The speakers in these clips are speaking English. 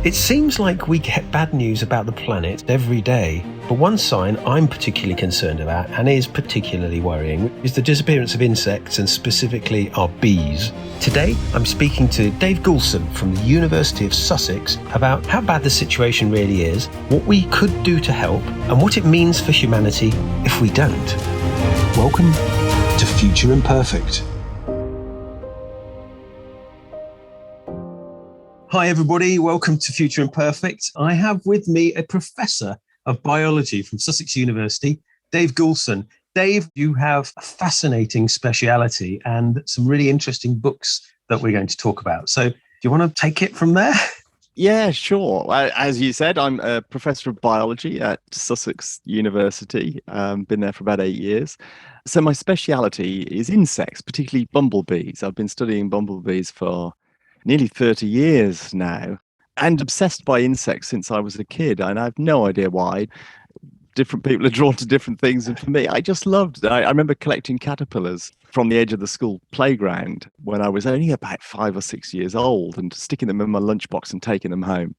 It seems like we get bad news about the planet every day, but one sign I'm particularly concerned about, and is particularly worrying, is the disappearance of insects, and specifically our bees. Today, I'm speaking to Dave Goulson from the University of Sussex about how bad the situation really is, what we could do to help, and what it means for humanity if we don't. Welcome to Future Imperfect. Hi everybody, welcome to Future Imperfect. I have with me a professor of biology from Sussex University, Dave Goulson. Dave, you have a fascinating speciality and some really interesting books that we're going to talk about. So do you want to take it from there? Yeah, sure. As you said, I'm a professor of biology at Sussex University. Been there for about 8 years. So my speciality is insects, particularly bumblebees. I've been studying bumblebees for nearly 30 years now, and obsessed by insects since I was a kid. And I have no idea why. Different people are drawn to different things. And for me, I just loved it. I remember collecting caterpillars from the edge of the school playground when I was only about 5 or 6 years old, and sticking them in my lunchbox and taking them home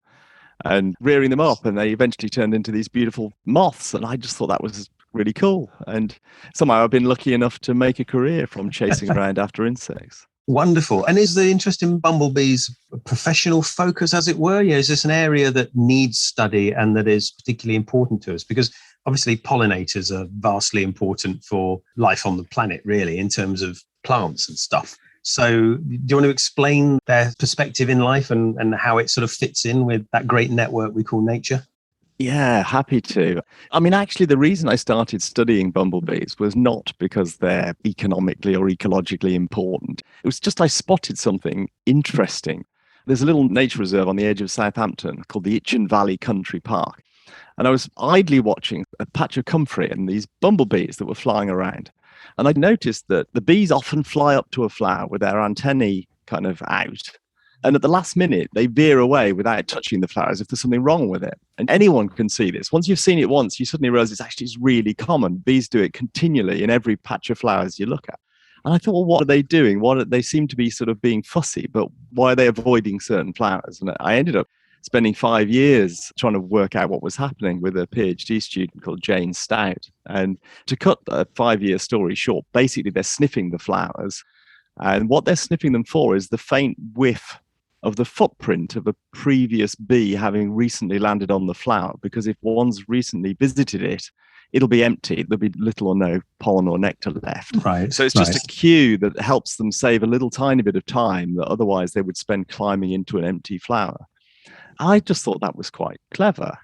and rearing them up. And they eventually turned into these beautiful moths. And I just thought that was really cool. And somehow I've been lucky enough to make a career from chasing around after insects. Wonderful. And is the interest in bumblebees a professional focus, as it were? Is this an area that needs study and that is particularly important to us? Because obviously pollinators are vastly important for life on the planet, really, in terms of plants and stuff. So do you want to explain their perspective in life and how it sort of fits in with that great network we call nature? Yeah, happy to. I mean, actually, the reason I started studying bumblebees was not because they're economically or ecologically important. It was just I spotted something interesting. There's a little nature reserve on the edge of Southampton called the Itchen Valley Country Park. And I was idly watching a patch of comfrey and these bumblebees that were flying around. And I noticed that the bees often fly up to a flower with their antennae kind of out. And at the last minute, they veer away without touching the flower as if there's something wrong with it. And anyone can see this. Once you've seen it once, you suddenly realize it's really common. Bees do it continually in every patch of flowers you look at. And I thought, well, what are they doing? They seem to be sort of being fussy, but why are they avoiding certain flowers? And I ended up spending 5 years trying to work out what was happening with a PhD student called Jane Stout. And to cut a 5-year story short, basically they're sniffing the flowers. And what they're sniffing them for is the faint whiff of the footprint of a previous bee having recently landed on the flower, because if one's recently visited it, it'll be empty. There'll be little or no pollen or nectar left. Right. So it's just a cue that helps them save a little tiny bit of time that otherwise they would spend climbing into an empty flower. I just thought that was quite clever.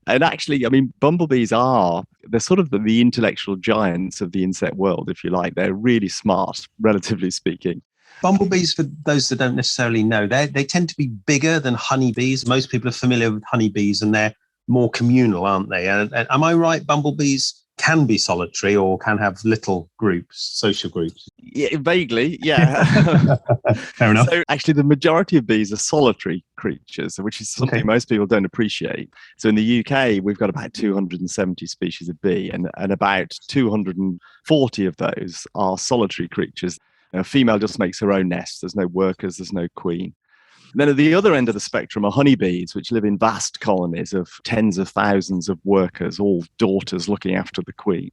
And actually, I mean, bumblebees they're sort of the intellectual giants of the insect world, if you like. They're really smart, relatively speaking. Bumblebees, for those that don't necessarily know, they tend to be bigger than honeybees. Most people are familiar with honeybees and they're more communal, aren't they? And am I right? Bumblebees can be solitary or can have little groups, social groups. Yeah, vaguely, yeah. Fair enough. So actually, the majority of bees are solitary creatures, which is something most people don't appreciate. So in the UK, we've got about 270 species of bee, and about 240 of those are solitary creatures. A female just makes her own nest. There's no workers, there's no queen. And then at the other end of the spectrum are honeybees, which live in vast colonies of tens of thousands of workers, all daughters looking after the queen.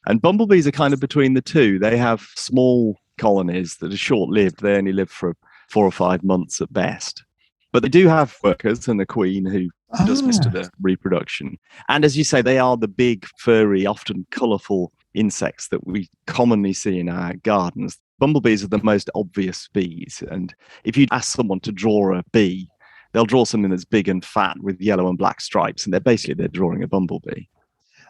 And bumblebees are kind of between the two. They have small colonies that are short-lived. They only live for 4 or 5 months at best. But they do have workers and the queen who does most of the reproduction. And as you say, they are the big, furry, often colourful insects that we commonly see in our gardens. Bumblebees are the most obvious bees. And if you ask someone to draw a bee, they'll draw something that's big and fat with yellow and black stripes. And they're drawing a bumblebee.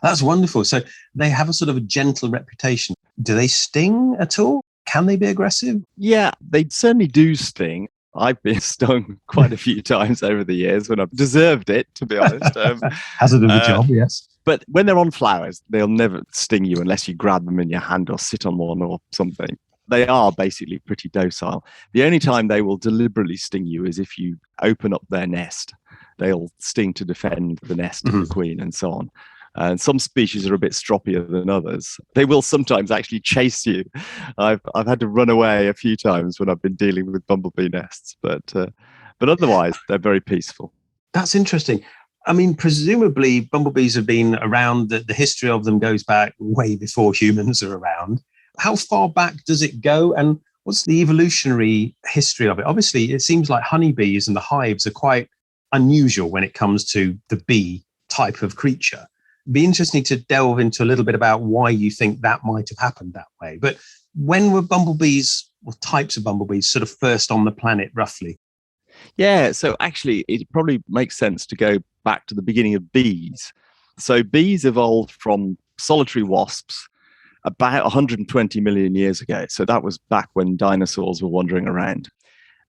That's wonderful. So they have a sort of a gentle reputation. Do they sting at all? Can they be aggressive? Yeah, they certainly do sting. I've been stung quite a few times over the years when I've deserved it, to be honest. Hazard of the job, yes. But when they're on flowers, they'll never sting you unless you grab them in your hand or sit on one or something. They are basically pretty docile. The only time they will deliberately sting you is if you open up their nest. They'll sting to defend the nest of the queen and so on. And some species are a bit stroppier than others. They will sometimes actually chase you. I've had to run away a few times when I've been dealing with bumblebee nests, but otherwise they're very peaceful. That's interesting. I mean, presumably bumblebees have been around, the history of them goes back way before humans are around. How far back does it go? And what's the evolutionary history of it? Obviously, it seems like honeybees and the hives are quite unusual when it comes to the bee type of creature. It'd be interesting to delve into a little bit about why you think that might have happened that way. But when were bumblebees, or types of bumblebees, sort of first on the planet, roughly? Yeah, so actually, it probably makes sense to go back to the beginning of bees. So bees evolved from solitary wasps about 120 million years ago. So that was back when dinosaurs were wandering around.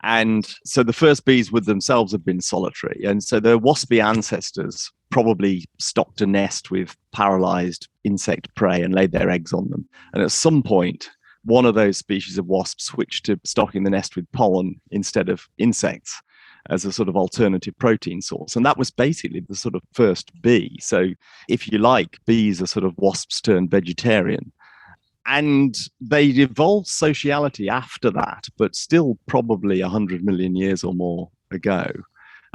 And so the first bees would themselves have been solitary. And so their waspy ancestors probably stocked a nest with paralyzed insect prey and laid their eggs on them. And at some point, one of those species of wasp switched to stocking the nest with pollen instead of insects as a sort of alternative protein source. And that was basically the sort of first bee. So if you like, bees are sort of wasps turned vegetarian. And they evolved sociality after that, but still probably 100 million years or more ago.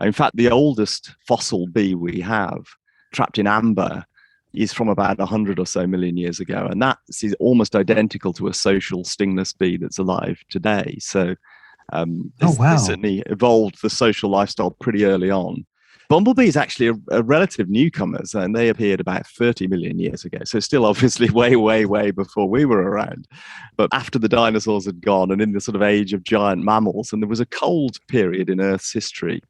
In fact, the oldest fossil bee we have, trapped in amber, is from about 100 or so million years ago. And that is almost identical to a social stingless bee that's alive today. So they certainly evolved the social lifestyle pretty early on. Bumblebees actually are relative newcomers, and they appeared about 30 million years ago. So still obviously way, way, way before we were around. But after the dinosaurs had gone and in the sort of age of giant mammals, and there was a cold period in Earth's history,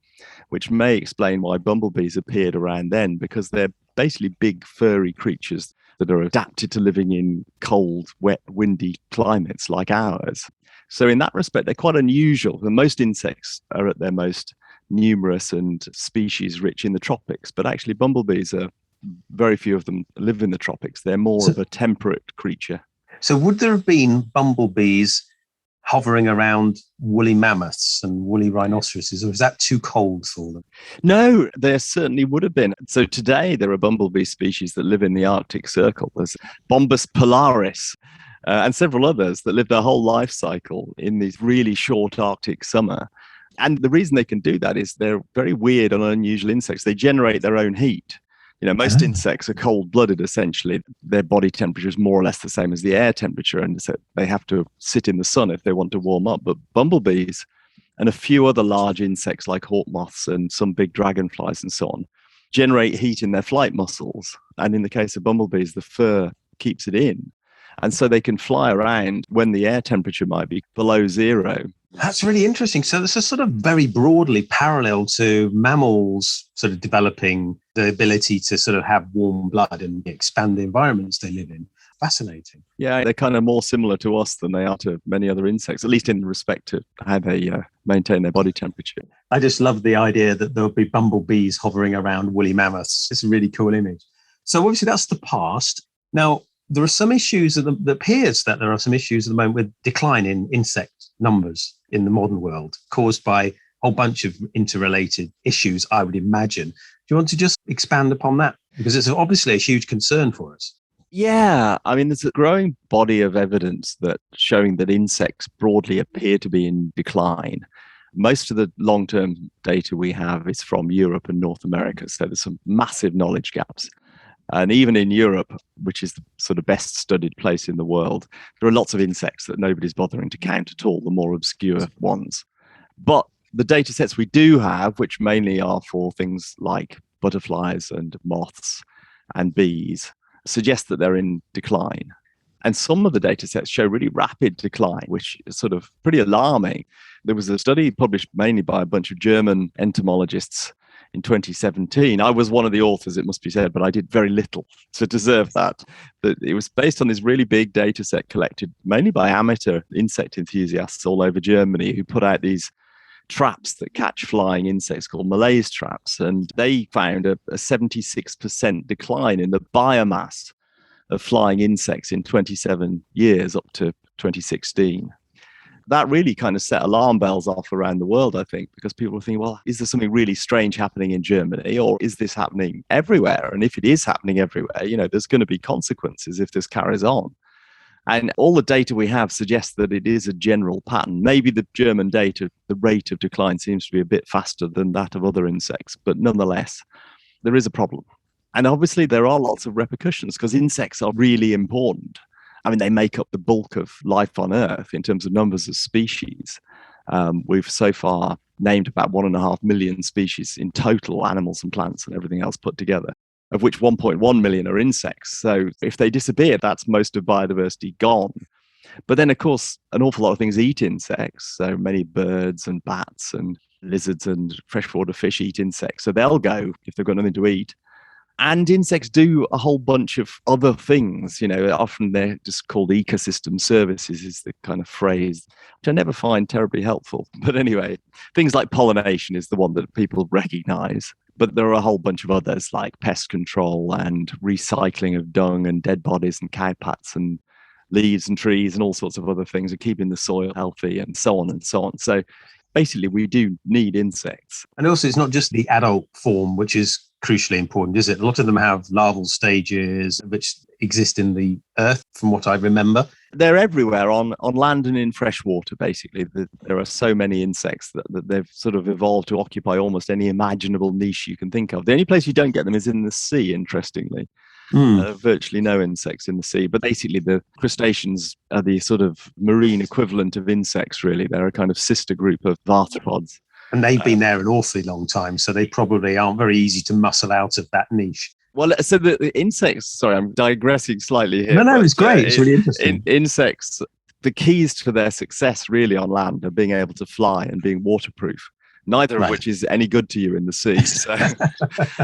which may explain why bumblebees appeared around then, because they're basically big, furry creatures that are adapted to living in cold, wet, windy climates like ours. So in that respect, they're quite unusual. And most insects are at their most numerous and species rich in the tropics, but actually bumblebees are, very few of them live in the tropics. They're more of a temperate creature. So would there have been bumblebees hovering around woolly mammoths and woolly rhinoceroses, or is that too cold for them? No, there certainly would have been. So today there are bumblebee species that live in the Arctic Circle. There's Bombus polaris and several others that live their whole life cycle in these really short Arctic summer. And the reason they can do that is they're very weird and unusual insects. They generate their own heat. You know, most insects are cold-blooded, essentially. Their body temperature is more or less the same as the air temperature, and so they have to sit in the sun if they want to warm up. But bumblebees and a few other large insects like hawk moths and some big dragonflies and so on generate heat in their flight muscles. And in the case of bumblebees, the fur keeps it in. And so they can fly around when the air temperature might be below zero. That's really interesting. So this is sort of very broadly parallel to mammals sort of developing the ability to sort of have warm blood and expand the environments they live in. Fascinating. Yeah, they're kind of more similar to us than they are to many other insects, at least in respect to how they maintain their body temperature. I just love the idea that there'll be bumblebees hovering around woolly mammoths. It's a really cool image. So obviously that's the past. Now, there are some issues that appears that there are some issues at the moment with decline in insect numbers in the modern world caused by a whole bunch of interrelated issues, I would imagine. Do you want to just expand upon that? Because it's obviously a huge concern for us. Yeah, I mean, there's a growing body of evidence that showing that insects broadly appear to be in decline. Most of the long-term data we have is from Europe and North America, so there's some massive knowledge gaps. And even in Europe, which is the sort of best studied place in the world, there are lots of insects that nobody's bothering to count at all, the more obscure ones. But the data sets we do have, which mainly are for things like butterflies and moths and bees, suggest that they're in decline. And some of the data sets show really rapid decline, which is sort of pretty alarming. There was a study published mainly by a bunch of German entomologists in 2017. I was one of the authors, it must be said, but I did very little to deserve that. But it was based on this really big data set collected mainly by amateur insect enthusiasts all over Germany who put out these traps that catch flying insects called malaise traps. And they found a 76% decline in the biomass of flying insects in 27 years up to 2016. That really kind of set alarm bells off around the world, I think, because people were thinking, well, is there something really strange happening in Germany, or is this happening everywhere? And if it is happening everywhere, you know, there's going to be consequences if this carries on. And all the data we have suggests that it is a general pattern. Maybe the German data, the rate of decline seems to be a bit faster than that of other insects, but nonetheless, there is a problem. And obviously, there are lots of repercussions because insects are really important. I mean, they make up the bulk of life on Earth in terms of numbers of species. We've so far named about 1.5 million species in total, animals and plants and everything else put together, of which 1.1 million are insects. So if they disappear, that's most of biodiversity gone. But then, of course, an awful lot of things eat insects. So many birds and bats and lizards and freshwater fish eat insects. So they'll go if they've got nothing to eat. And insects do a whole bunch of other things. Often they're just called ecosystem services is the kind of phrase, which I never find terribly helpful. But anyway, things like pollination is the one that people recognize. But there are a whole bunch of others like pest control and recycling of dung and dead bodies and cowpats and leaves and trees and all sorts of other things, and keeping the soil healthy and so on and so on. So basically, we do need insects. And also, it's not just the adult form, which is crucially important, is it? A lot of them have larval stages, which exist in the earth, from what I remember. They're everywhere on land and in fresh water, basically. There are so many insects that they've sort of evolved to occupy almost any imaginable niche you can think of. The only place you don't get them is in the sea, interestingly. Virtually no insects in the sea, but basically the crustaceans are the sort of marine equivalent of insects, really. They're a kind of sister group of arthropods. And they've been there an awfully long time, so they probably aren't very easy to muscle out of that niche. Well, so the insects, sorry, I'm digressing slightly here. No, it's great. It's really interesting. Insects, the keys to their success really on land are being able to fly and being waterproof. Neither of which is any good to you in the sea. So,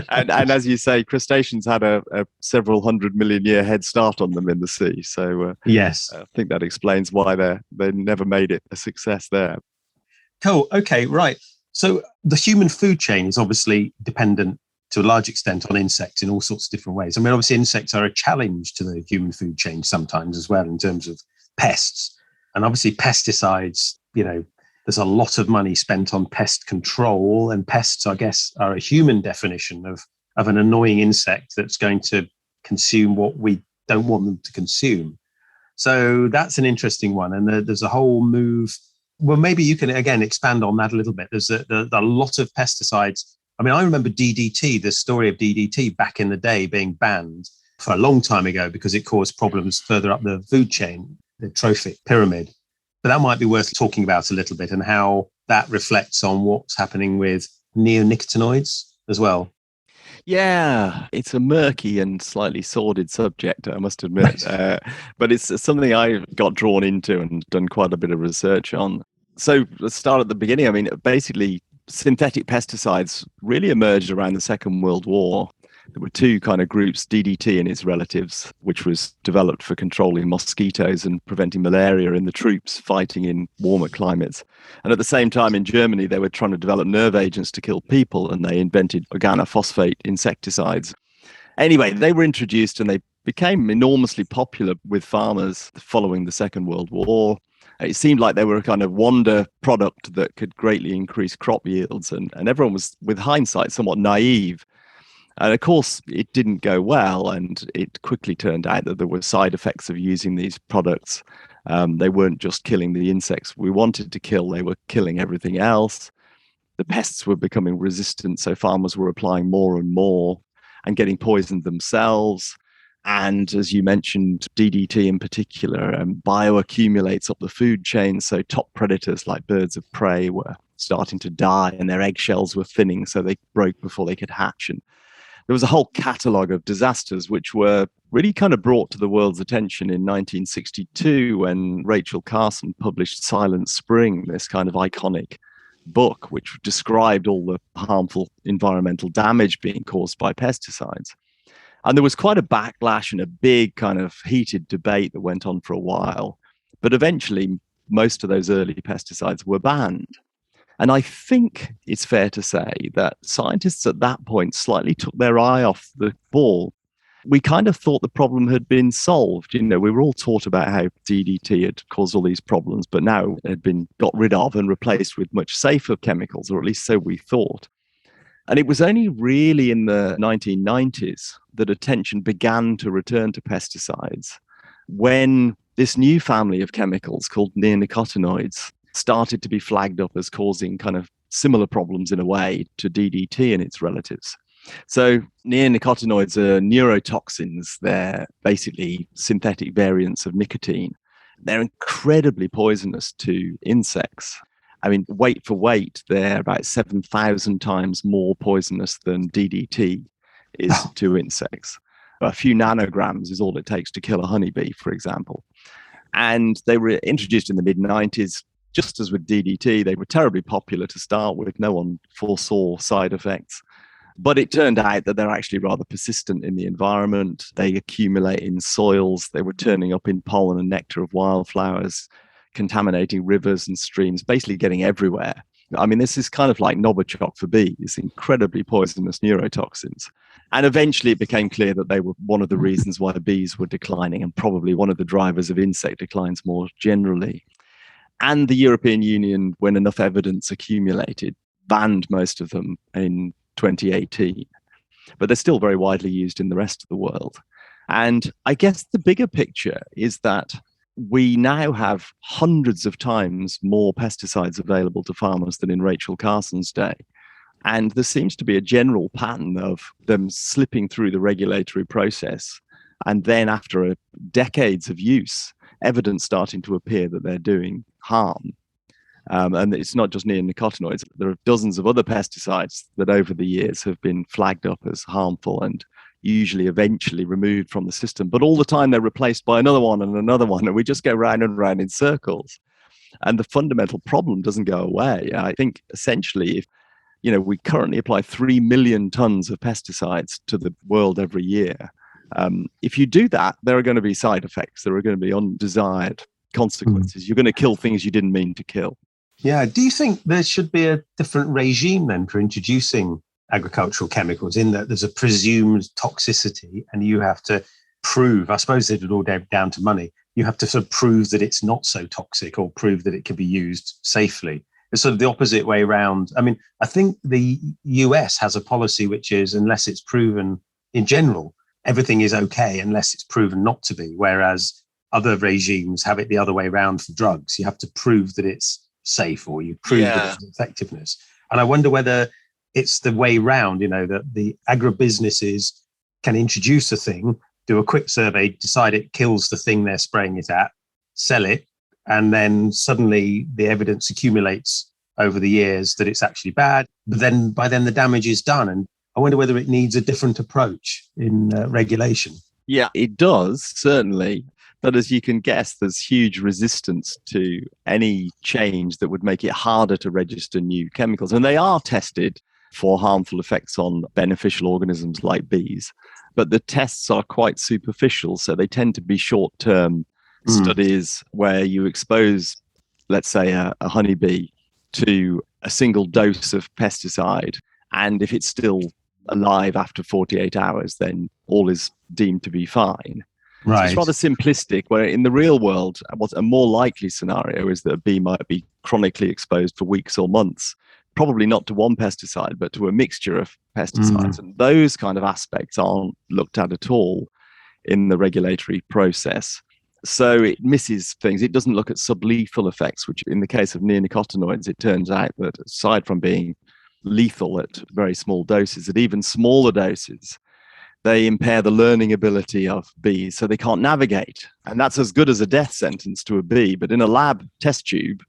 and as you say, crustaceans had a several 100 million year head start on them in the sea. So yes, I think that explains why they never made it a success there. Cool. Okay, right. So the human food chain is obviously dependent to a large extent on insects in all sorts of different ways. I mean, obviously insects are a challenge to the human food chain sometimes as well in terms of pests. And obviously pesticides, there's a lot of money spent on pest control, and pests, I guess, are a human definition of an annoying insect that's going to consume what we don't want them to consume. So that's an interesting one. And there's a whole move. Well, maybe you can, again, expand on that a little bit. There's a lot of pesticides. I mean, I remember DDT, the story of DDT back in the day being banned for a long time ago because it caused problems further up the food chain, the trophic pyramid. But that might be worth talking about a little bit and how that reflects on what's happening with neonicotinoids as well. Yeah, it's a murky and slightly sordid subject, I must admit. But it's something I got drawn into and done quite a bit of research on. So let's start at the beginning. I mean, basically, synthetic pesticides really emerged around the Second World War. There were two kind of groups, DDT and its relatives, which was developed for controlling mosquitoes and preventing malaria in the troops fighting in warmer climates. And at the same time in Germany, they were trying to develop nerve agents to kill people, and they invented organophosphate insecticides. Anyway, they were introduced and they became enormously popular with farmers following the Second World War. It seemed like they were a kind of wonder product that could greatly increase crop yields, and everyone was, with hindsight, somewhat naive. And of course, it didn't go well, and it quickly turned out that there were side effects of using these products. They weren't just killing the insects we wanted to kill, they were killing everything else. The pests were becoming resistant, so farmers were applying more and more and getting poisoned themselves. And as you mentioned, DDT in particular bioaccumulates up the food chain, so top predators like birds of prey were starting to die and their eggshells were thinning, so they broke before they could hatch. And there was a whole catalogue of disasters which were really kind of brought to the world's attention in 1962 when Rachel Carson published Silent Spring, this kind of iconic book which described all the harmful environmental damage being caused by pesticides. And there was quite a backlash and a big kind of heated debate that went on for a while. But eventually, most of those early pesticides were banned. And I think it's fair to say that scientists at that point slightly took their eye off the ball. We kind of thought the problem had been solved. We were all taught about how DDT had caused all these problems, but now it had been got rid of and replaced with much safer chemicals, or at least so we thought. And it was only really in the 1990s that attention began to return to pesticides when this new family of chemicals called neonicotinoids started to be flagged up as causing kind of similar problems in a way to DDT and its relatives. So neonicotinoids are neurotoxins. They're basically synthetic variants of nicotine. They're incredibly poisonous to insects. I mean, weight for weight, they're about 7,000 times more poisonous than DDT is to insects. A few nanograms is all it takes to kill a honeybee, for example. And they were introduced in the mid-90s. Just as with DDT, they were terribly popular to start with. No one foresaw side effects. But it turned out that they're actually rather persistent in the environment. They accumulate in soils. They were turning up in pollen and nectar of wildflowers, contaminating rivers and streams, basically getting everywhere. I mean, this is kind of like Novichok for bees, incredibly poisonous neurotoxins. And eventually it became clear that they were one of the reasons why the bees were declining and probably one of the drivers of insect declines more generally. And the European Union, when enough evidence accumulated, banned most of them in 2018. But they're still very widely used in the rest of the world. And I guess the bigger picture is that we now have hundreds of times more pesticides available to farmers than in Rachel Carson's day. And there seems to be a general pattern of them slipping through the regulatory process. And then after decades of use, evidence starting to appear that they're doing harm. And it's not just neonicotinoids. There are dozens of other pesticides that over the years have been flagged up as harmful and usually eventually removed from the system. But all the time they're replaced by another one and another one. And we just go round and round in circles. And the fundamental problem doesn't go away. I think essentially, if we currently apply 3 million tons of pesticides to the world every year. If you do that, there are going to be side effects. There are going to be undesired consequences. You're going to kill things you didn't mean to kill. Yeah. Do you think there should be a different regime then for introducing agricultural chemicals, in that there's a presumed toxicity and you have to prove, I suppose it would all down to money, you have to sort of prove that it's not so toxic or prove that it can be used safely? It's sort of the opposite way around. I mean, I think the US has a policy which is, unless it's proven in general, everything is okay unless it's proven not to be. Whereas other regimes have it the other way around for drugs. You have to prove that it's safe, or you prove that it's effectiveness. And I wonder whether it's the way round, that the agribusinesses can introduce a thing, do a quick survey, decide it kills the thing they're spraying it at, sell it, and then suddenly the evidence accumulates over the years that it's actually bad. But then by then the damage is done. And I wonder whether it needs a different approach in regulation. Yeah, it does, certainly. But as you can guess, there's huge resistance to any change that would make it harder to register new chemicals. And they are tested for harmful effects on beneficial organisms like bees. But the tests are quite superficial. So they tend to be short-term studies where you expose, let's say, a honeybee to a single dose of pesticide. And if it's still alive after 48 hours, then all is deemed to be fine. Right. So it's rather simplistic, where in the real world, what's a more likely scenario is that a bee might be chronically exposed for weeks or months, probably not to one pesticide, but to a mixture of pesticides. And those kind of aspects aren't looked at all in the regulatory process. So it misses things. It doesn't look at sublethal effects, which in the case of neonicotinoids, it turns out that aside from being lethal at very small doses, at even smaller doses, they impair the learning ability of bees, so they can't navigate. And that's as good as a death sentence to a bee. But in a lab test tube,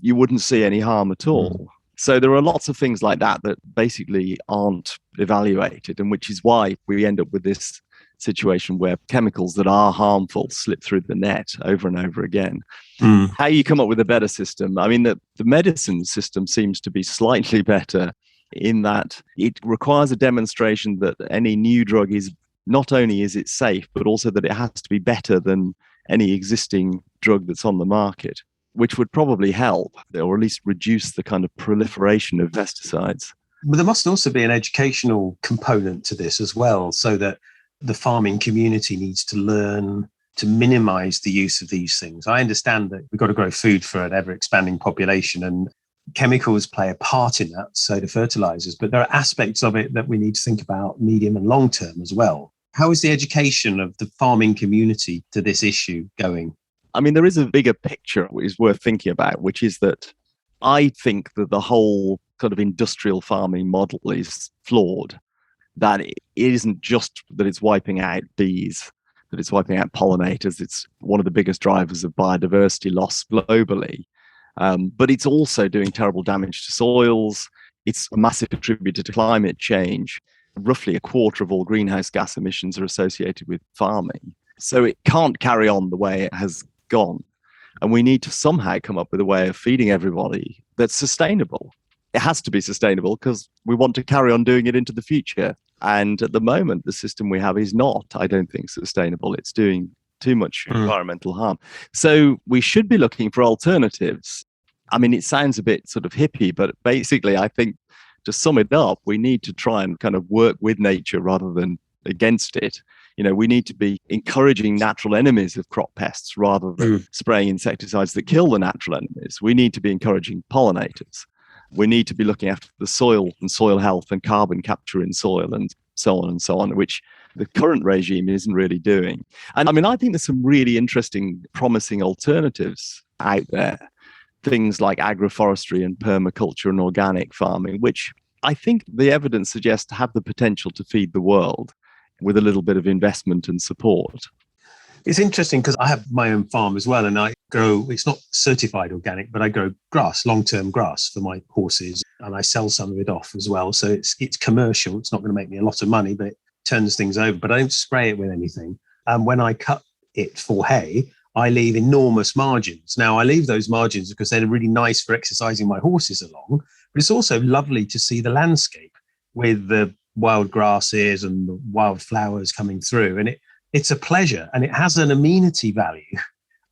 you wouldn't see any harm at all. So there are lots of things like that that basically aren't evaluated, and which is why we end up with this situation where chemicals that are harmful slip through the net over and over again. How you come up with a better system? I mean, the medicine system seems to be slightly better in that it requires a demonstration that any new drug is not only is it safe, but also that it has to be better than any existing drug that's on the market, which would probably help, or at least reduce the kind of proliferation of pesticides. But there must also be an educational component to this as well, so that the farming community needs to learn to minimize the use of these things. I understand that we've got to grow food for an ever-expanding population, and chemicals play a part in that, so do fertilizers, but there are aspects of it that we need to think about medium and long term as well. How is the education of the farming community to this issue going? I mean, there is a bigger picture which is worth thinking about, which is that I think that the whole sort of industrial farming model is flawed, that it isn't just that it's wiping out bees, that it's wiping out pollinators. It's one of the biggest drivers of biodiversity loss globally. But it's also doing terrible damage to soils. It's a massive contributor to climate change. Roughly a quarter of all greenhouse gas emissions are associated with farming. So it can't carry on the way it has gone. And we need to somehow come up with a way of feeding everybody that's sustainable. It has to be sustainable because we want to carry on doing it into the future. And at the moment, the system we have is not, I don't think, sustainable. It's doing too much environmental harm. So we should be looking for alternatives. I mean, it sounds a bit sort of hippie, but basically, I think to sum it up, we need to try and kind of work with nature rather than against it. You know, we need to be encouraging natural enemies of crop pests rather than spraying insecticides that kill the natural enemies. We need to be encouraging pollinators. We need to be looking after the soil and soil health and carbon capture in soil and so on, which the current regime isn't really doing. And I mean, I think there's some really interesting, promising alternatives out there. Things like agroforestry and permaculture and organic farming, which I think the evidence suggests have the potential to feed the world with a little bit of investment and support. It's interesting because I have my own farm as well, and I grow, it's not certified organic, but I grow grass, long-term grass for my horses, and I sell some of it off as well. So it's commercial. It's not going to make me a lot of money, but it turns things over. But I don't spray it with anything. And when I cut it for hay, I leave enormous margins. Now, I leave those margins because they're really nice for exercising my horses along, but it's also lovely to see the landscape with the wild grasses and the wild flowers coming through. And it's a pleasure, and it has an amenity value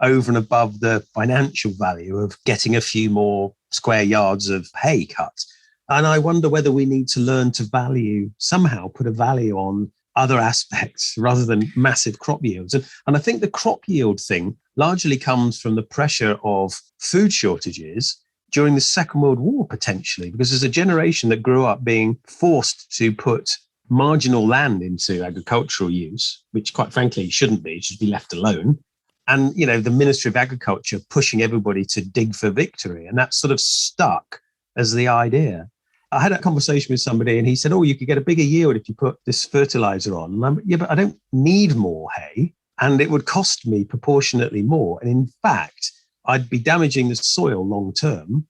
over and above the financial value of getting a few more square yards of hay cut. And I wonder whether we need to learn to value, somehow put a value on other aspects rather than massive crop yields. And I think the crop yield thing largely comes from the pressure of food shortages during the Second World War, potentially, because there's a generation that grew up being forced to put marginal land into agricultural use, which quite frankly shouldn't be, it should be left alone. And, you know, the Ministry of Agriculture pushing everybody to dig for victory. And that sort of stuck as the idea. I had a conversation with somebody and he said, oh, you could get a bigger yield if you put this fertilizer on. And I'm, yeah, but I don't need more hay and it would cost me proportionately more. And in fact, I'd be damaging the soil long term.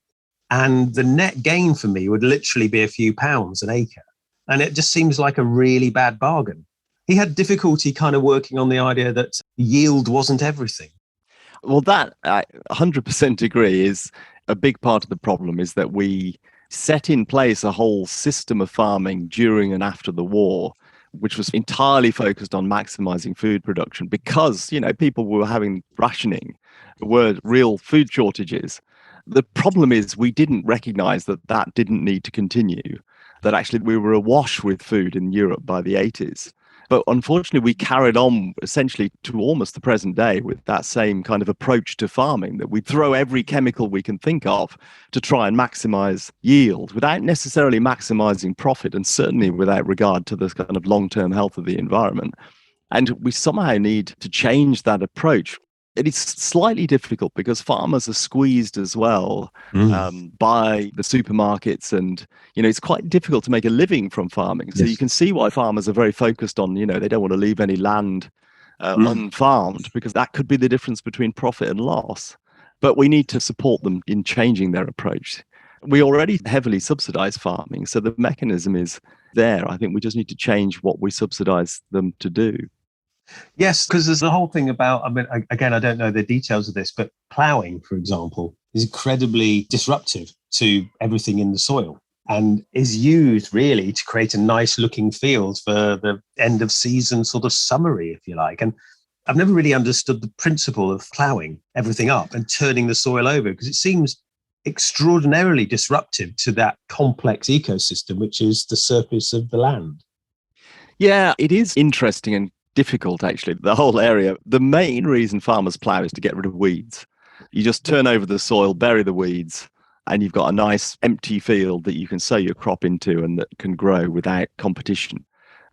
And the net gain for me would literally be a few pounds an acre. And it just seems like a really bad bargain. He had difficulty kind of working on the idea that yield wasn't everything. Well, that I 100% agree is a big part of the problem, is that we set in place a whole system of farming during and after the war, which was entirely focused on maximizing food production because, you know, people were having rationing, there were real food shortages. The problem is we didn't recognize that that didn't need to continue, that actually we were awash with food in Europe by the 80s. But unfortunately, we carried on essentially to almost the present day with that same kind of approach to farming, that we throw every chemical we can think of to try and maximize yield without necessarily maximizing profit, and certainly without regard to the kind of long-term health of the environment. And we somehow need to change that approach. It is slightly difficult because farmers are squeezed as well by the supermarkets, and you know it's quite difficult to make a living from farming. So you can see why farmers are very focused on, you know, they don't want to leave any land unfarmed, because that could be the difference between profit and loss. But we need to support them in changing their approach. We already heavily subsidize farming, so the mechanism is there. I think we just need to change what we subsidize them to do. Yes, because there's the whole thing about, I mean, again, I don't know the details of this, but ploughing, for example, is incredibly disruptive to everything in the soil and is used really to create a nice looking field for the end of season sort of summary, if you like. And I've never really understood the principle of ploughing everything up and turning the soil over, because it seems extraordinarily disruptive to that complex ecosystem, which is the surface of the land. Yeah, it is interesting and difficult, actually, the whole area. The main reason farmers plough is to get rid of weeds. You just turn over the soil, bury the weeds, and you've got a nice empty field that you can sow your crop into and that can grow without competition.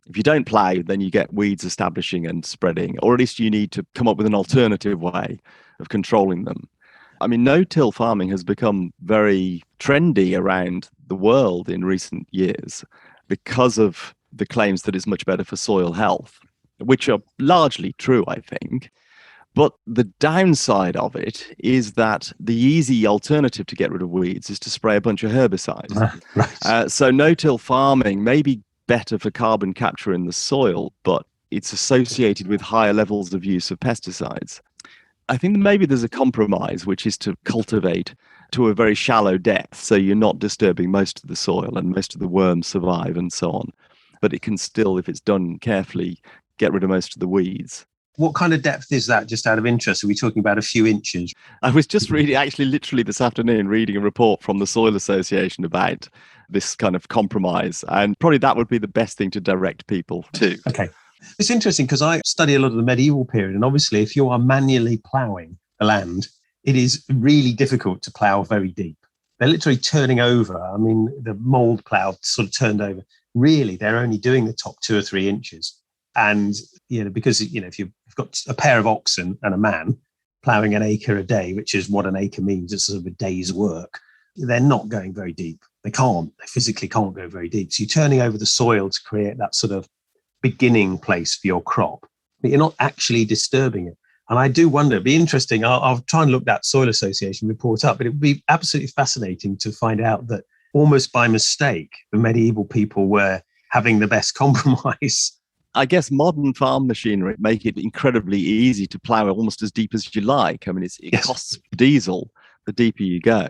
If you don't plough, then you get weeds establishing and spreading, or at least you need to come up with an alternative way of controlling them. I mean, no-till farming has become very trendy around the world in recent years because of the claims that it's much better for soil health, which are largely true, I think. But the downside of it is that the easy alternative to get rid of weeds is to spray a bunch of herbicides. Right. So no-till farming may be better for carbon capture in the soil, but it's associated with higher levels of use of pesticides. I think maybe there's a compromise, which is to cultivate to a very shallow depth, so you're not disturbing most of the soil and most of the worms survive and so on. But it can still, if it's done carefully, get rid of most of the weeds. What kind of depth is that, just out of interest? Are we talking about a few inches? I was just reading, actually literally this afternoon, reading a report from the Soil Association about this kind of compromise. And probably that would be the best thing to direct people to. Okay. It's interesting because I study a lot of the medieval period. And obviously, if you are manually ploughing the land, it is really difficult to plough very deep. They're literally turning over. I mean, the mould plough sort of turned over. Really, they're only doing the top 2 or 3 inches. And, because, if you've got a pair of oxen and a man ploughing an acre a day, which is what an acre means, it's sort of a day's work, they're not going very deep. They physically can't go very deep. So you're turning over the soil to create that sort of beginning place for your crop, but you're not actually disturbing it. And I do wonder, it'd be interesting, I'll try and look that Soil Association report up, but it would be absolutely fascinating to find out that almost by mistake, the medieval people were having the best compromise. I guess modern farm machinery make it incredibly easy to plough almost as deep as you like. I mean, it costs diesel the deeper you go,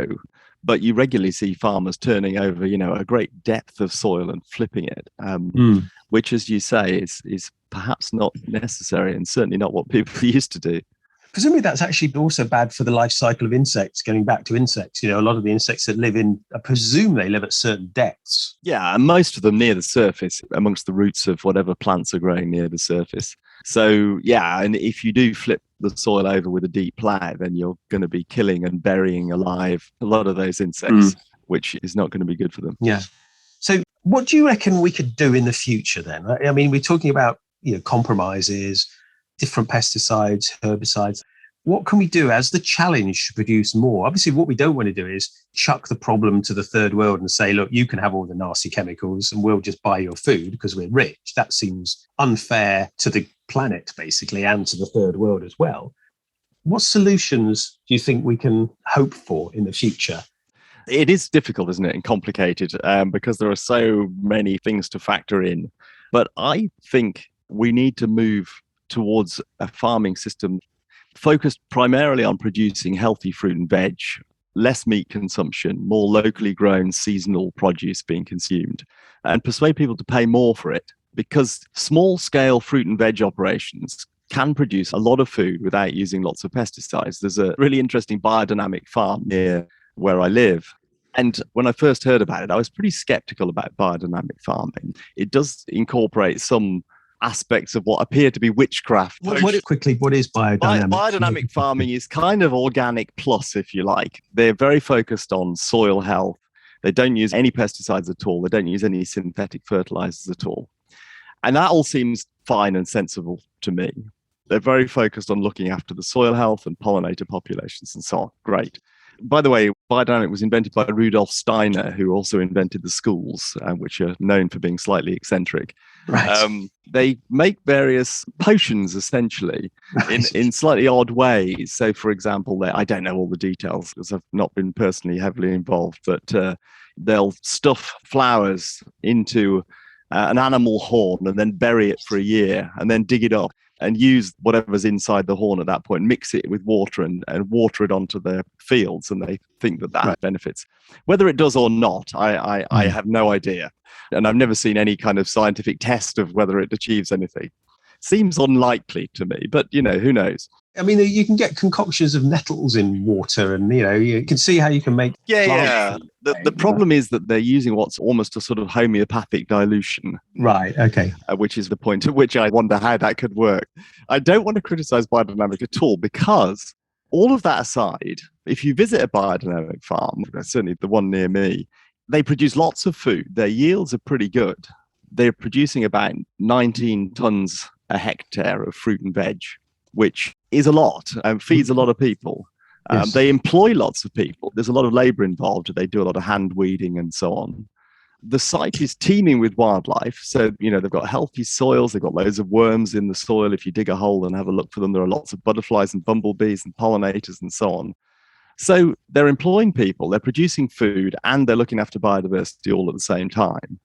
but you regularly see farmers turning over, a great depth of soil and flipping it, which, as you say, is perhaps not necessary and certainly not what people used to do. Presumably that's actually also bad for the life cycle of insects, getting back to insects. A lot of the insects that live I presume they live at certain depths. Yeah, and most of them near the surface, amongst the roots of whatever plants are growing near the surface. So, yeah, and if you do flip the soil over with a deep plough, then you're going to be killing and burying alive a lot of those insects, which is not going to be good for them. Yeah. So what do you reckon we could do in the future then? I mean, we're talking about, compromises, different pesticides, herbicides. What can we do as the challenge to produce more? Obviously, what we don't want to do is chuck the problem to the third world and say, look, you can have all the nasty chemicals and we'll just buy your food because we're rich. That seems unfair to the planet, basically, and to the third world as well. What solutions do you think we can hope for in the future? It is difficult, isn't it, and complicated because there are so many things to factor in. But I think we need to move towards a farming system focused primarily on producing healthy fruit and veg, less meat consumption, more locally grown seasonal produce being consumed, and persuade people to pay more for it, because small-scale fruit and veg operations can produce a lot of food without using lots of pesticides. There's a really interesting biodynamic farm near where I live. And when I first heard about it, I was pretty skeptical about biodynamic farming. It does incorporate some aspects of what appear to be witchcraft. What is biodynamic? Biodynamic farming is kind of organic plus, if you like. They're very focused on soil health. They don't use any pesticides at all. They don't use any synthetic fertilizers at all. And that all seems fine and sensible to me. They're very focused on looking after the soil health and pollinator populations and so on. Great. By the way, biodynamic was invented by Rudolf Steiner, who also invented the schools, which are known for being slightly eccentric. Right. They make various potions, essentially, in slightly odd ways. So, for example, I don't know all the details because I've not been personally heavily involved, but they'll stuff flowers into an animal horn and then bury it for a year and then dig it up and use whatever's inside the horn at that point, mix it with water and water it onto their fields. And they think that right. benefits. Whether it does or not, I have no idea. And I've never seen any kind of scientific test of whether it achieves anything. Seems unlikely to me, but, who knows? I mean, you can get concoctions of nettles in water and, you can see how you can make... Yeah. The problem is that they're using what's almost a sort of homeopathic dilution. Right, okay. Which is the point at which I wonder how that could work. I don't want to criticize biodynamic at all because all of that aside, if you visit a biodynamic farm, certainly the one near me, they produce lots of food. Their yields are pretty good. They're producing about 19 tons a hectare of fruit and veg, which is a lot and feeds a lot of people. Yes. They employ lots of people. There's a lot of labor involved. They do a lot of hand weeding and so on. The site is teeming with wildlife. So, they've got healthy soils. They've got loads of worms in the soil. If you dig a hole and have a look for them, there are lots of butterflies and bumblebees and pollinators and so on. So they're employing people, they're producing food, and they're looking after biodiversity all at the same time.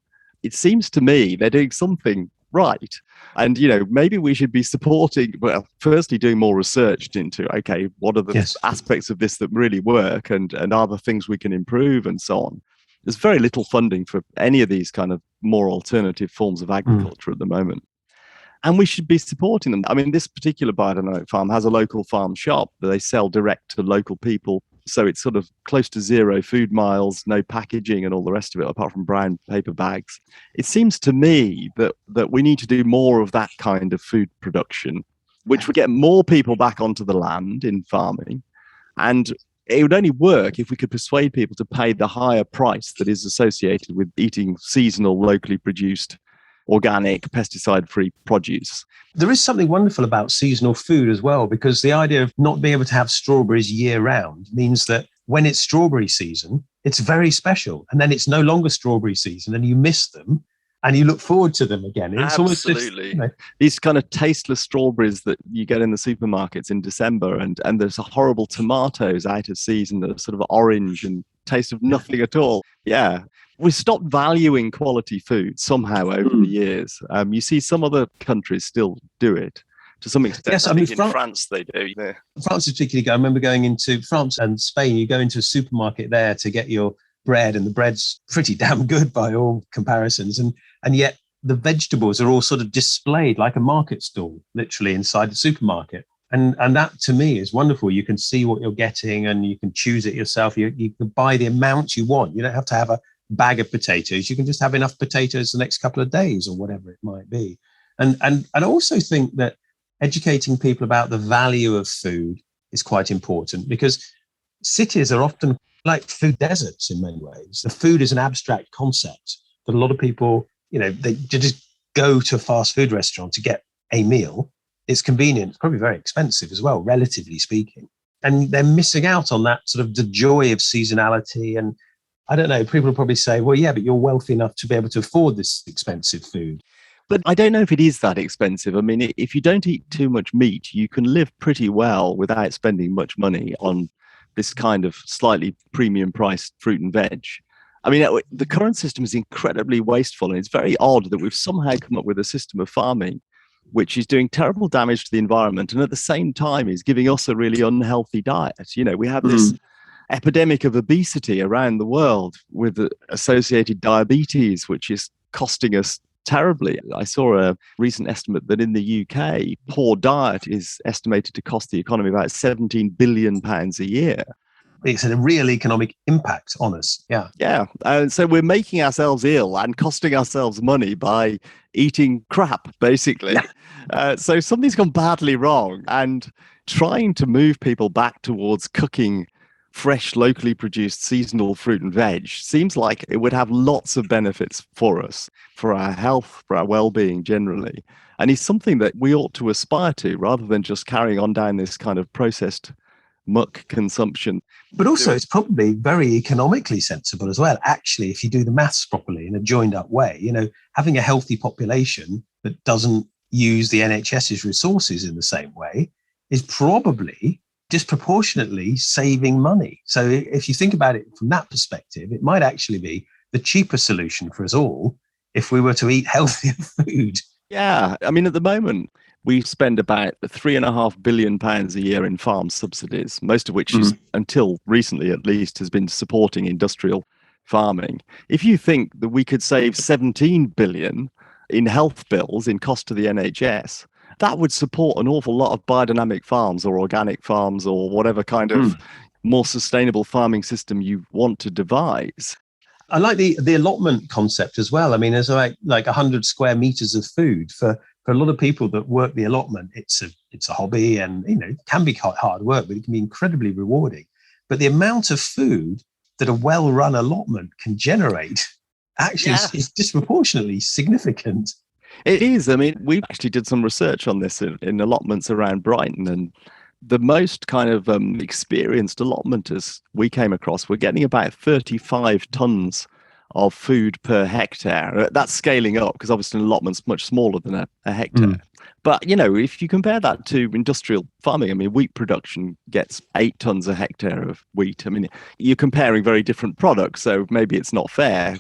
It seems to me they're doing something right. And, maybe we should be supporting, well, firstly, doing more research into, okay, what are the aspects of this that really work and are there things we can improve and so on. There's very little funding for any of these kind of more alternative forms of agriculture at the moment. And we should be supporting them. I mean, this particular biodynamic farm has a local farm shop that they sell direct to local people. So it's sort of close to 0 food miles, no packaging and all the rest of it, apart from brown paper bags. It seems to me that we need to do more of that kind of food production, which would get more people back onto the land in farming. And it would only work if we could persuade people to pay the higher price that is associated with eating seasonal, locally produced, organic, pesticide-free produce. There is something wonderful about seasonal food as well, because the idea of not being able to have strawberries year-round means that when it's strawberry season, it's very special. And then it's no longer strawberry season and you miss them and you look forward to them again. It's Absolutely. Almost just, These kind of tasteless strawberries that you get in the supermarkets in December, and there's a horrible tomatoes out of season that are sort of orange and taste of nothing at all. Yeah. We stopped valuing quality food somehow over the years. You see some other countries still do it to some extent. Yes, I think in France they do. Yeah. France is particularly good. I remember going into France and Spain. You go into a supermarket there to get your bread, and the bread's pretty damn good by all comparisons. And yet the vegetables are all sort of displayed like a market stall, literally inside the supermarket. And that to me is wonderful. You can see what you're getting and you can choose it yourself. You can buy the amount you want. You don't have to have a bag of potatoes. You can just have enough potatoes the next couple of days or whatever it might be. And I also think that educating people about the value of food is quite important, because cities are often like food deserts in many ways. The food is an abstract concept that a lot of people, they just go to a fast food restaurant to get a meal. It's convenient. It's probably very expensive as well, relatively speaking. And they're missing out on that sort of the joy of seasonality. And I don't know, people will probably say, well, yeah, but you're wealthy enough to be able to afford this expensive food. But I don't know if it is that expensive. I mean, if you don't eat too much meat, you can live pretty well without spending much money on this kind of slightly premium priced fruit and veg. I mean, the current system is incredibly wasteful, and it's very odd that we've somehow come up with a system of farming which is doing terrible damage to the environment and at the same time is giving us a really unhealthy diet. We have this epidemic of obesity around the world with the associated diabetes, which is costing us terribly. I saw a recent estimate that in the UK, poor diet is estimated to cost the economy about £17 billion a year. It's a real economic impact on us. Yeah. Yeah. And so we're making ourselves ill and costing ourselves money by eating crap, basically. So something's gone badly wrong. And trying to move people back towards cooking fresh, locally produced seasonal fruit and veg seems like it would have lots of benefits for us, for our health, for our well-being generally. And it's something that we ought to aspire to rather than just carrying on down this kind of processed muck consumption. But also it's probably very economically sensible as well. Actually, if you do the maths properly in a joined up way, having a healthy population that doesn't use the NHS's resources in the same way is probably disproportionately saving money. So if you think about it from that perspective, it might actually be the cheaper solution for us all if we were to eat healthier food. Yeah. I mean, at the moment, we spend about £3.5 billion a year in farm subsidies, most of which is, until recently at least, has been supporting industrial farming. If you think that we could save 17 billion in health bills, in cost to the NHS, that would support an awful lot of biodynamic farms or organic farms or whatever kind of more sustainable farming system you want to devise. I like the allotment concept as well. I mean, there's like 100 square meters of food for a lot of people that work the allotment. It's a hobby, and it can be quite hard work, but it can be incredibly rewarding. But the amount of food that a well-run allotment can generate actually is disproportionately significant. It is. I mean, we actually did some research on this in allotments around Brighton, and the most kind of experienced allotmenters we came across were getting about 35 tons of food per hectare. That's scaling up because obviously an allotment's much smaller than a hectare. But, if you compare that to industrial farming, I mean, wheat production gets 8 tons a hectare of wheat. I mean, you're comparing very different products, so maybe it's not fair.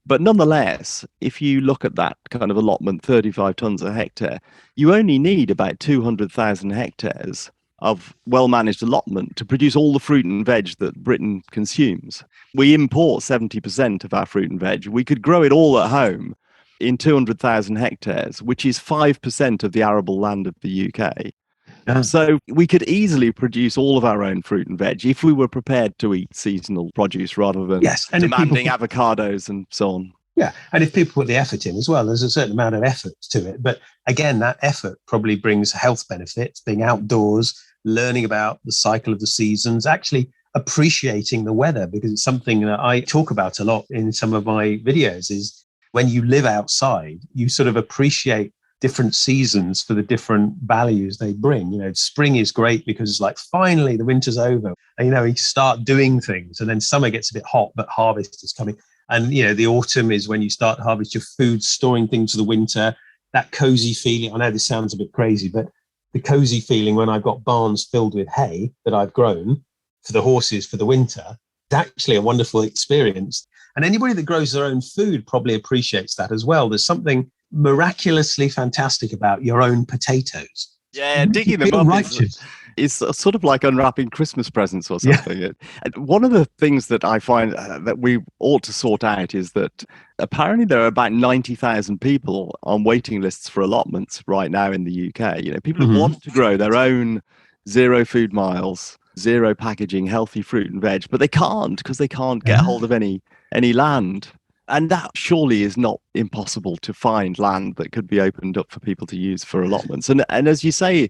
But nonetheless, if you look at that kind of allotment, 35 tons a hectare, you only need about 200,000 hectares of well-managed allotment to produce all the fruit and veg that Britain consumes. We import 70% of our fruit and veg. We could grow it all at home in 200,000 hectares, which is 5% of the arable land of the UK. So we could easily produce all of our own fruit and veg if we were prepared to eat seasonal produce rather than demanding avocados and so on. Yeah, and if people put the effort in as well, there's a certain amount of effort to it. But again, that effort probably brings health benefits, being outdoors, learning about the cycle of the seasons, actually appreciating the weather, because it's something that I talk about a lot in some of my videos, is when you live outside, you sort of appreciate different seasons for the different values they bring. Spring is great because it's like, finally, the winter's over. And, you start doing things. And then summer gets a bit hot, but harvest is coming. And, the autumn is when you start to harvest your food, storing things for the winter, that cozy feeling. I know this sounds a bit crazy, but the cozy feeling when I've got barns filled with hay that I've grown for the horses for the winter, it's actually a wonderful experience. And anybody that grows their own food probably appreciates that as well. There's something miraculously fantastic about your own potatoes. Yeah, digging them up is sort of like unwrapping Christmas presents or something. Yeah. One of the things that I find that we ought to sort out is that apparently there are about 90,000 people on waiting lists for allotments right now in the UK. People who want to grow their own zero food miles, zero packaging, healthy fruit and veg, but they can't because they can't get hold of any land. And that surely is not impossible to find land that could be opened up for people to use for allotments. And as you say,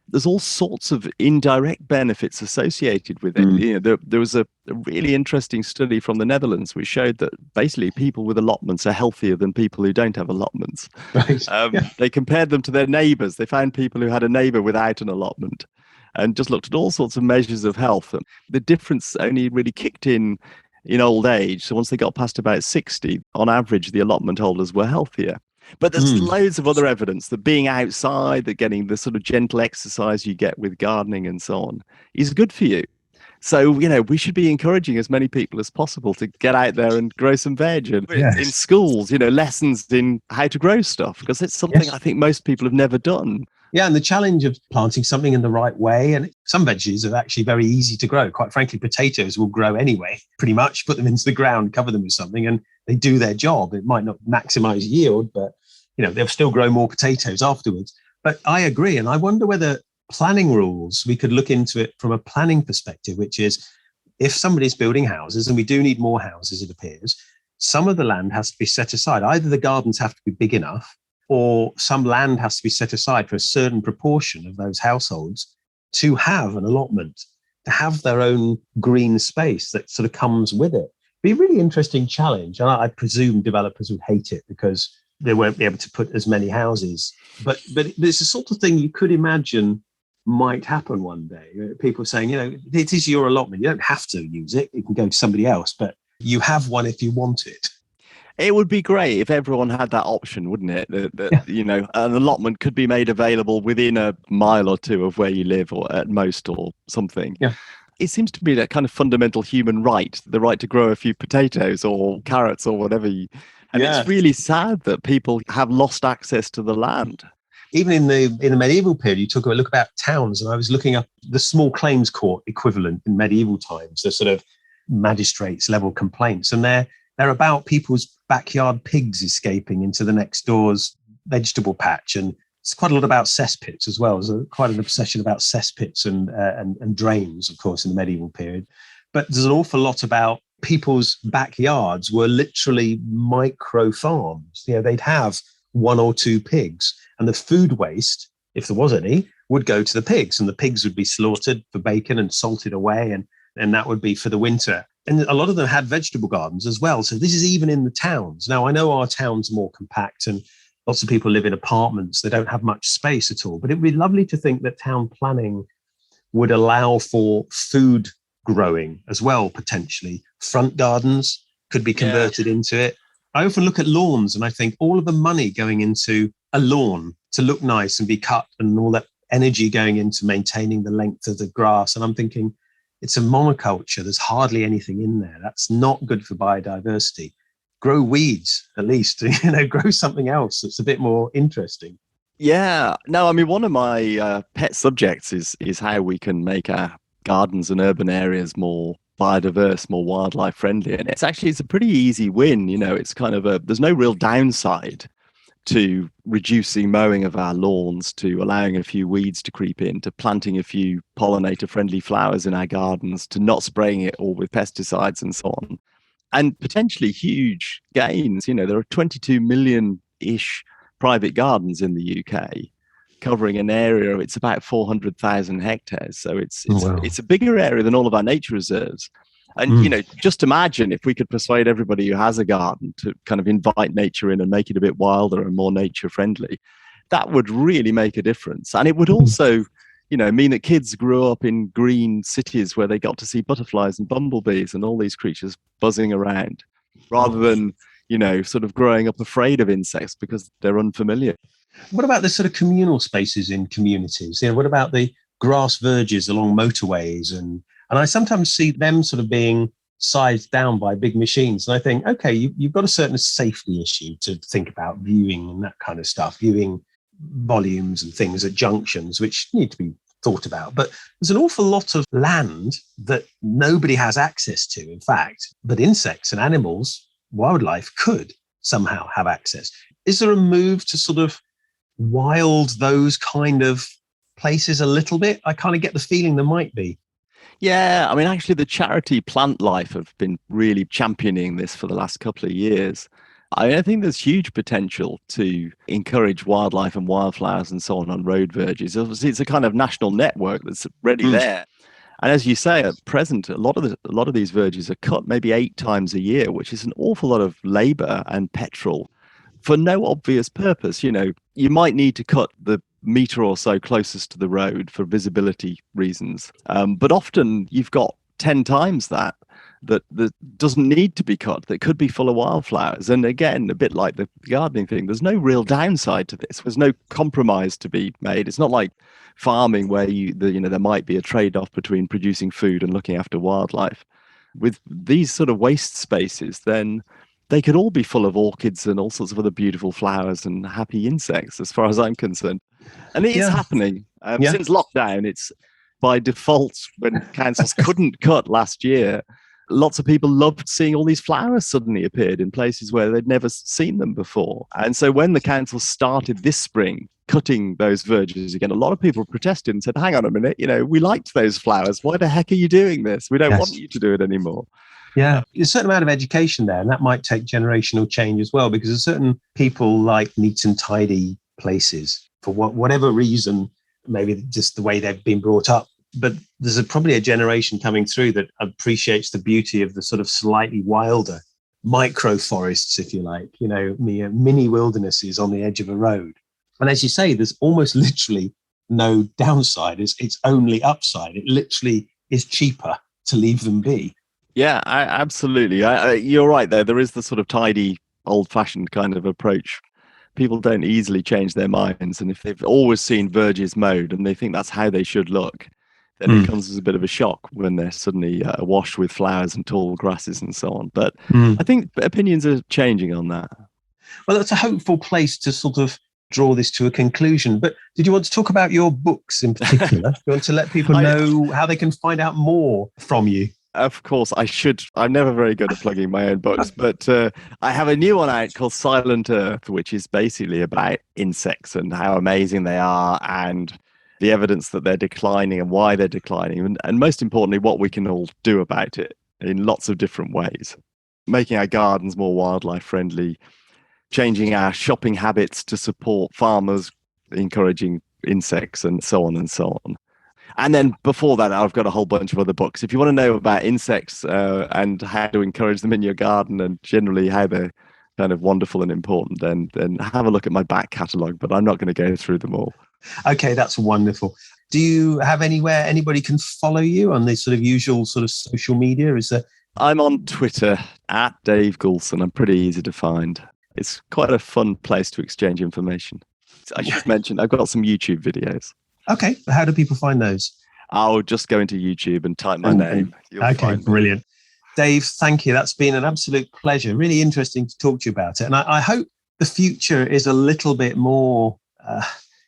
there's all sorts of indirect benefits associated with it. There was a really interesting study from the Netherlands which showed that basically people with allotments are healthier than people who don't have allotments. Right. They compared them to their neighbours. They found people who had a neighbour without an allotment and just looked at all sorts of measures of health. And the difference only really kicked in old age. So once they got past about 60, on average, the allotment holders were healthier. But there's loads of other evidence that being outside, that getting the sort of gentle exercise you get with gardening and so on is good for you. So, we should be encouraging as many people as possible to get out there and grow some veg. And in schools, lessons in how to grow stuff, because it's something I think most people have never done. Yeah, and the challenge of planting something in the right way. And some veggies are actually very easy to grow. Quite frankly, potatoes will grow anyway, pretty much. Put them into the ground, cover them with something, and they do their job. It might not maximize yield, but they'll still grow more potatoes afterwards. But I agree. And I wonder whether planning rules, we could look into it from a planning perspective, which is if somebody's building houses, and we do need more houses, it appears, some of the land has to be set aside. Either the gardens have to be big enough, or some land has to be set aside for a certain proportion of those households to have an allotment, to have their own green space that sort of comes with it. Be a really interesting challenge. And I presume developers would hate it because they won't be able to put as many houses. But it's the sort of thing you could imagine might happen one day. People saying, it is your allotment. You don't have to use it. You can go to somebody else, but you have one if you want it. It would be great if everyone had that option, wouldn't it? An allotment could be made available within a mile or two of where you live, or at most, or something. Yeah. It seems to be that kind of fundamental human right, the right to grow a few potatoes or carrots or whatever. It's really sad that people have lost access to the land. Even in the medieval period, you took a look about towns, and I was looking up the small claims court equivalent in medieval times, the sort of magistrates level complaints, and they're about people's backyard pigs escaping into the next door's vegetable patch. And it's quite a lot about cesspits as well. There's quite an obsession about cesspits and drains, of course, in the medieval period. But there's an awful lot about people's backyards were literally micro farms. They'd have one or two pigs, and the food waste, if there was any, would go to the pigs, and the pigs would be slaughtered for bacon and salted away, and that would be for the winter. And a lot of them had vegetable gardens as well. So this is even in the towns. Now, I know our towns are more compact, and Lots of people live in apartments. They don't have much space at all. But it would be lovely to think that town planning would allow for food growing as well, potentially. Front gardens could be converted into it. I often look at lawns and I think all of the money going into a lawn to look nice and be cut and all that energy going into maintaining the length of the grass. And I'm thinking, it's a monoculture. There's hardly anything in there. That's not good for biodiversity. Grow weeds, at least, grow something else that's a bit more interesting. Yeah, no, I mean, one of my pet subjects is how we can make our gardens and urban areas more biodiverse, more wildlife friendly. And it's a pretty easy win. It's kind of there's no real downside to reducing mowing of our lawns, to allowing a few weeds to creep in, to planting a few pollinator friendly flowers in our gardens, to not spraying it all with pesticides and so on. And potentially huge gains. There are 22 million-ish private gardens in the UK, covering an area, it's about 400,000 hectares. So it's a bigger area than all of our nature reserves. And, just imagine if we could persuade everybody who has a garden to kind of invite nature in and make it a bit wilder and more nature friendly. That would really make a difference. And it would also, mean that kids grew up in green cities where they got to see butterflies and bumblebees and all these creatures buzzing around, rather than, sort of growing up afraid of insects because they're unfamiliar. What about the sort of communal spaces in communities? What about the grass verges along motorways? And I sometimes see them sort of being sized down by big machines. And I think, okay, you've got a certain safety issue to think about viewing and that kind of stuff, viewing volumes and things at junctions, which need to be thought about. But there's an awful lot of land that nobody has access to, in fact, but insects and animals, wildlife could somehow have access. Is there a move to sort of wild those kind of places a little bit? I kind of get the feeling there might be. Yeah, I mean, actually, the charity Plant Life have been really championing this for the last couple of years. I think there's huge potential to encourage wildlife and wildflowers and so on road verges. Obviously, it's a kind of national network that's already there. And as you say, at present, a lot of these verges are cut maybe 8 times a year, which is an awful lot of labor and petrol for no obvious purpose. You might need to cut the meter or so closest to the road for visibility reasons. But often you've got 10 times that doesn't need to be cut, that could be full of wildflowers. And again, a bit like the gardening thing, there's no real downside to this. There's no compromise to be made. It's not like farming where there might be a trade-off between producing food and looking after wildlife. With these sort of waste spaces, then they could all be full of orchids and all sorts of other beautiful flowers and happy insects, as far as I'm concerned. And it is happening. Since lockdown, it's by default, when councils couldn't cut last year, lots of people loved seeing all these flowers suddenly appeared in places where they'd never seen them before. And so when the council started this spring cutting those verges again, a lot of people protested and said, hang on a minute, we liked those flowers. Why the heck are you doing this? We don't want you to do it anymore. Yeah, there's a certain amount of education there, and that might take generational change as well, because there's certain people like neat and tidy places for whatever reason, maybe just the way they've been brought up. But there's probably a generation coming through that appreciates the beauty of the sort of slightly wilder micro forests, if you like, mini wildernesses on the edge of a road. And as you say, there's almost literally no downside. It's only upside. It literally is cheaper to leave them be. Yeah, absolutely. You're right there. There is the sort of tidy, old-fashioned kind of approach. People don't easily change their minds. And if they've always seen verges mowed and they think that's how they should look, then it comes as a bit of a shock when they're suddenly washed with flowers and tall grasses and so on. But I think opinions are changing on that. Well, that's a hopeful place to sort of draw this to a conclusion. But did you want to talk about your books in particular? Do you want to let people know how they can find out more from you? Of course, I should. I'm never very good at plugging my own books, but I have a new one out called Silent Earth, which is basically about insects and how amazing they are and the evidence that they're declining and why they're declining. And most importantly, what we can all do about it in lots of different ways. Making our gardens more wildlife friendly, changing our shopping habits to support farmers, encouraging insects and so on and so on. And then before that, I've got a whole bunch of other books. If you want to know about insects and how to encourage them in your garden and generally how they're kind of wonderful and important, then have a look at my back catalogue, but I'm not going to go through them all. Okay, that's wonderful. Do you have anywhere anybody can follow you on the sort of usual sort of social media? Is there? I'm on Twitter at Dave Goulson. I'm pretty easy to find. It's quite a fun place to exchange information. I should mention, I've got some YouTube videos. Okay, how do people find those? I'll just go into YouTube and type my name. Okay, brilliant. Dave, thank you. That's been an absolute pleasure. Really interesting to talk to you about it. And I hope the future is a little bit more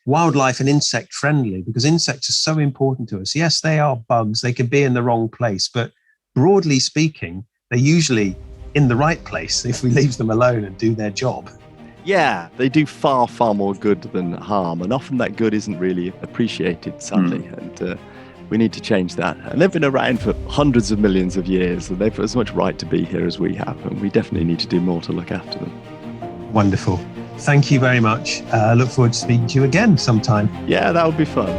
wildlife and insect friendly, because insects are so important to us. Yes, they are bugs. They can be in the wrong place, but broadly speaking, they're usually in the right place if we leave them alone and do their job. Yeah, they do far, far more good than harm. And often that good isn't really appreciated, sadly. And we need to change that. And they've been around for hundreds of millions of years, and they've as much right to be here as we have. And we definitely need to do more to look after them. Wonderful. Thank you very much. I look forward to speaking to you again sometime. Yeah, that would be fun.